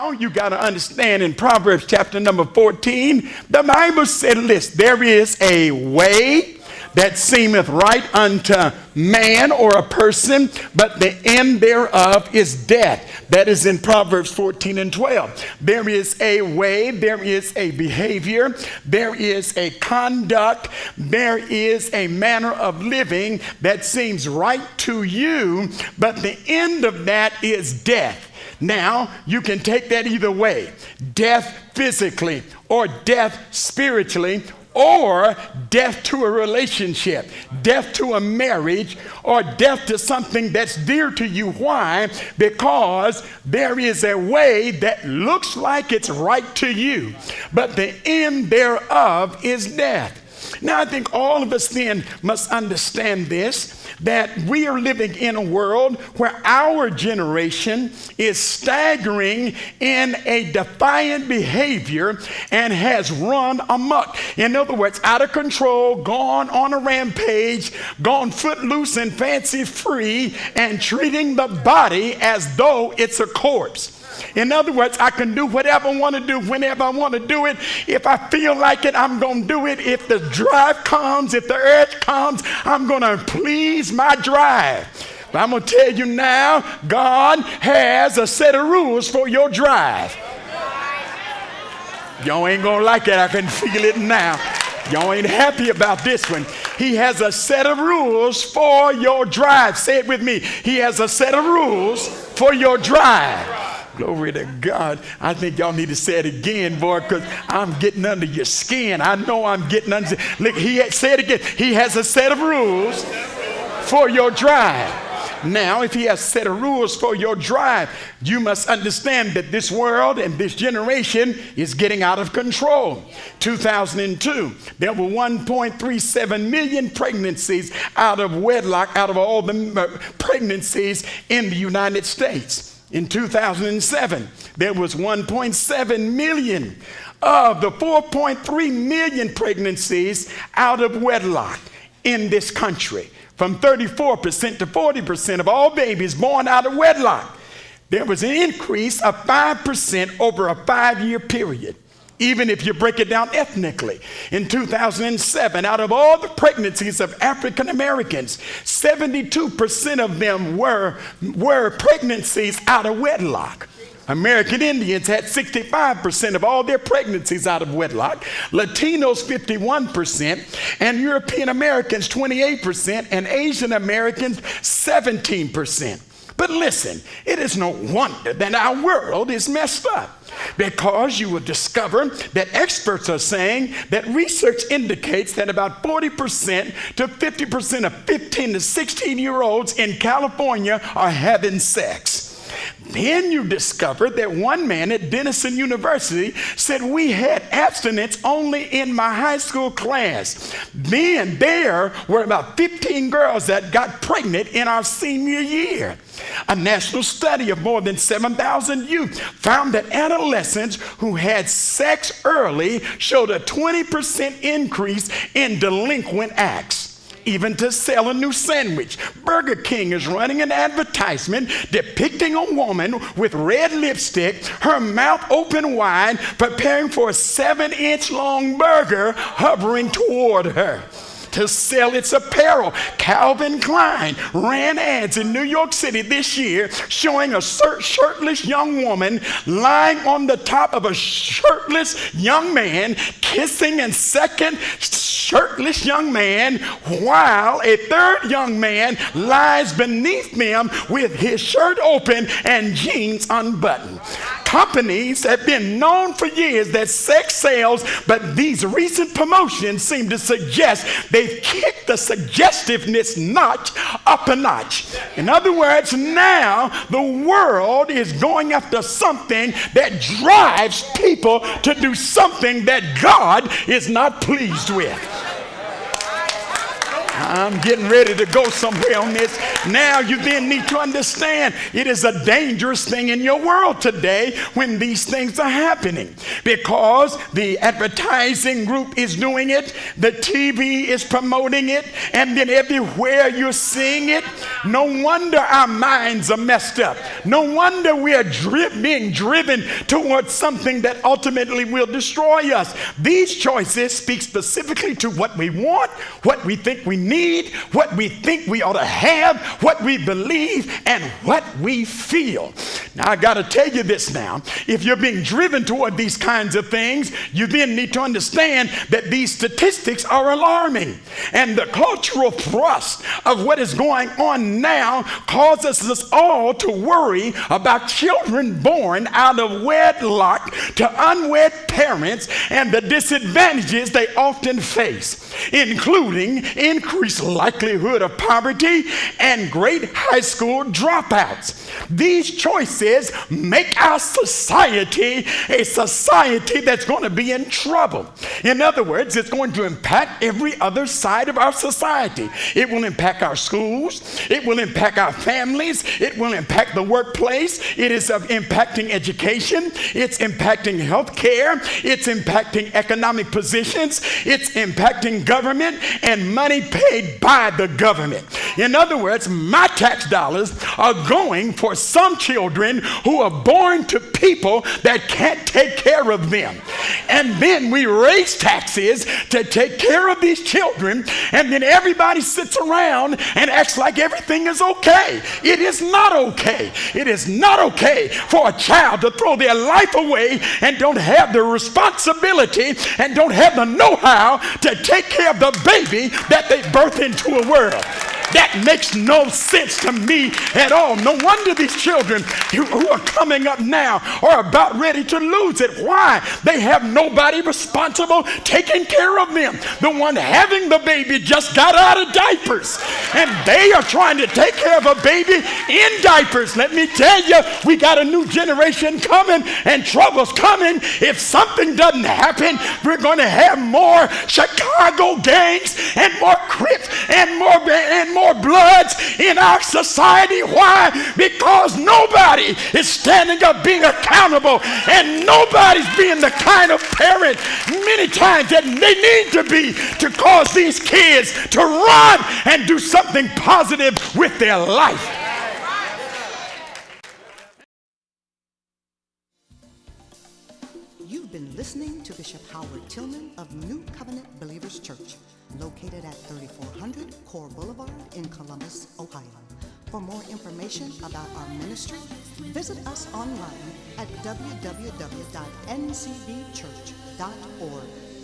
Now, you got to understand in Proverbs chapter number 14, the Bible said, listen, there is a way that seemeth right unto man or a person, but the end thereof is death. That is in Proverbs 14 and 12. There is a way, there is a behavior, there is a conduct, there is a manner of living that seems right to you, but the end of that is death. Now, you can take that either way. Death physically or death spiritually, or death to a relationship, death to a marriage, or death to something that's dear to you. Why? Because there is a way that looks like it's right to you, but the end thereof is death. Now, I think all of us then must understand this, that we are living in a world where our generation is staggering in a defiant behavior and has run amok. In other words, out of control, gone on a rampage, gone footloose and fancy free, and treating the body as though it's a corpse. In other words, I can do whatever I want to do whenever I want to do it. If I feel like it, I'm going to do it. If the drive comes, if the urge comes, I'm going to please my drive. But I'm going to tell you now, God has a set of rules for your drive. Y'all ain't going to like it. I can feel it now. Y'all ain't happy about this one. He has a set of rules for your drive. Say it with me. He has a set of rules for your drive. Glory to God. I think y'all need to say it again, boy, because I'm getting under your skin. I know I'm getting under. Look, say it again. He has a set of rules for your drive. Now, if he has a set of rules for your drive, you must understand that this world and this generation is getting out of control. 2002, there were 1.37 million pregnancies out of wedlock, out of all the pregnancies in the United States. In 2007, there was 1.7 million of the 4.3 million pregnancies out of wedlock in this country. From 34% to 40% of all babies born out of wedlock. There was an increase of 5% over a 5-year period. Even if you break it down ethnically, in 2007, out of all the pregnancies of African Americans, 72% of them were pregnancies out of wedlock. American Indians had 65% of all their pregnancies out of wedlock, Latinos 51%, and European Americans 28%, and Asian Americans 17%. But listen, it is no wonder that our world is messed up, because you will discover that experts are saying that research indicates that about 40% to 50% of 15 to 16-year-olds in California are having sex. Then you discover that one man at Denison University said we had abstinence only in my high school class. Then there were about 15 girls that got pregnant in our senior year. A national study of more than 7,000 youth found that adolescents who had sex early showed a 20% increase in delinquent acts. Even to sell a new sandwich, Burger King is running an advertisement depicting a woman with red lipstick, her mouth open wide, preparing for a 7-inch long burger hovering toward her. To sell its apparel, Calvin Klein ran ads in New York City this year showing a shirtless young woman lying on the top of a shirtless young man, kissing a second shirtless young man, while a third young man lies beneath them with his shirt open and jeans unbuttoned. Companies have been known for years that sex sells, but these recent promotions seem to suggest they've kicked the suggestiveness notch up a notch. In other words, now the world is going after something that drives people to do something that God is not pleased with. I'm getting ready to go somewhere on this. Now you then need to understand it is a dangerous thing in your world today when these things are happening, because the advertising group is doing it, the TV is promoting it, and then everywhere you're seeing it. No wonder our minds are messed up. No wonder we are being driven towards something that ultimately will destroy us. These choices speak specifically to what we want, what we think we need, what we think we ought to have, what we believe, and what we feel. Now, I got to tell you this now. If you're being driven toward these kinds of things, you then need to understand that these statistics are alarming. And the cultural thrust of what is going on now causes us all to worry about children born out of wedlock to unwed parents and the disadvantages they often face, including increased likelihood of poverty and great high school dropouts. These choices make our society a society that's going to be in trouble. In other words, it's going to impact every other side of our society. It will impact our schools. It will impact our families. It will impact the workplace. It is impacting education. It's impacting health care. It's impacting economic positions. It's impacting government and money paid by the government. In other words, my tax dollars are going for some children who are born to people that can't take care of them. And then we raise taxes to take care of these children, and then everybody sits around and acts like everything is okay. It is not okay. It is not okay for a child to throw their life away and don't have the responsibility and don't have the know-how to take care of the baby that they birth into a world. That makes no sense to me at all. No wonder these children who are coming up now are about ready to lose it. Why? They have nobody responsible taking care of them. The one having the baby just got out of diapers, and they are trying to take care of a baby in diapers. Let me tell you, we got a new generation coming, and trouble's coming. If something doesn't happen, we're going to have more Chicago gangs and more Crips and more bloods in our society. Why? Because nobody is standing up being accountable, and nobody's being the kind of parent many times that they need to be to cause these kids to run and do something positive with their life. You've been listening to Bishop Howard Tillman of New Covenant Believers Church, located at 3400 Core Boulevard in Columbus, Ohio. For more information about our ministry, visit us online at www.ncbchurch.org.